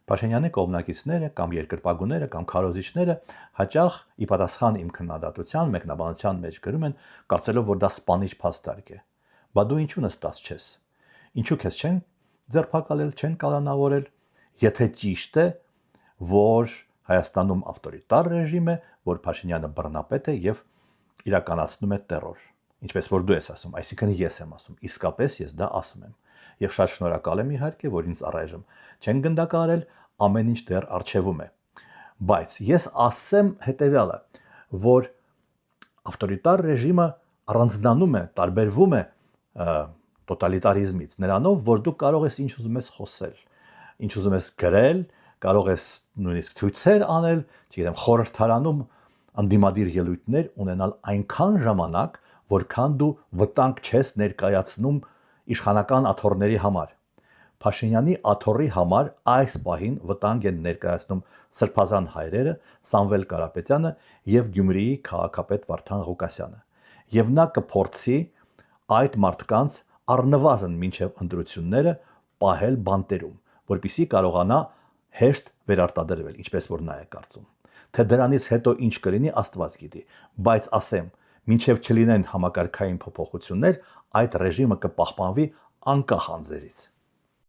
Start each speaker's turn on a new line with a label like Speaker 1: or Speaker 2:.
Speaker 1: Փաշինյանի կողմնակիցները կամ երկրպագուները կամ քարոզիչները հաճախ ի պատասխան իմ քննադատության մեկնաբանության մեջ գրում են, կարծելով, որ դա սպանիչ փաստարկ է։ Բա դու ինչու նստած չես։ Ինչու քեզ չեն ձերբակալել, չեն կալանավորել, եթե ճիշտ է, որ Հայաստանում ավտորիտար ռեժիմ է, որ Փաշինյանը բռնապետ է եւ իրականացնում է տերոր։ Ինչպես որ դու ես ասում, այսինքն ես եմ ասում, իսկապես ես դա ասում եմ։ Եվ շատ շնորհակալ եմ իհարկե, որ ինձ առայժմ չեն գնդակահարել, ամեն ինչ դեռ արժևում է։ Բայց ես ասեմ հետեւյալը, որ ավտորիտար ռեժիմը առանձնանում է, տարբերվում է տոտալիտարիզմից նրանով, որ դու կարող ես ինչ ուզում ես խոսել, ինչ ուզում ես գրել, կարող ես նույնիսկ ցույցեր անել, չգիտեմ, խորհրդարանում անդիմադիր ելույթներ ունենալ այնքան ժամանակ, որքան դու վտանգ չես ներկայացնում իշխանական աթոռների համար։ Փաշինյանի աթոռի համար այս պահին վտանգ են ներկայացնում Սրբազան հայրերը, Սամվել Կարապետյանը եւ Գյումրիի քաղաքապետ Վարդան Ղուկասյանը։ Եվ նա կփորձի այդ մարդկանց առնվազն մինչև ընտրությունները պահել բանտերում, որպիսի կարողանա հեշտ վերարտադրվել, ինչպես որ նա է կարծում։ Թե դրանից հետո ինչ կլինի, Աստված գիտի, բայց ասեմ, մինչև չլինեն համակարգային փոփոխություններ, այդ ռեժիմը կպահպանվի անկախ անձերից։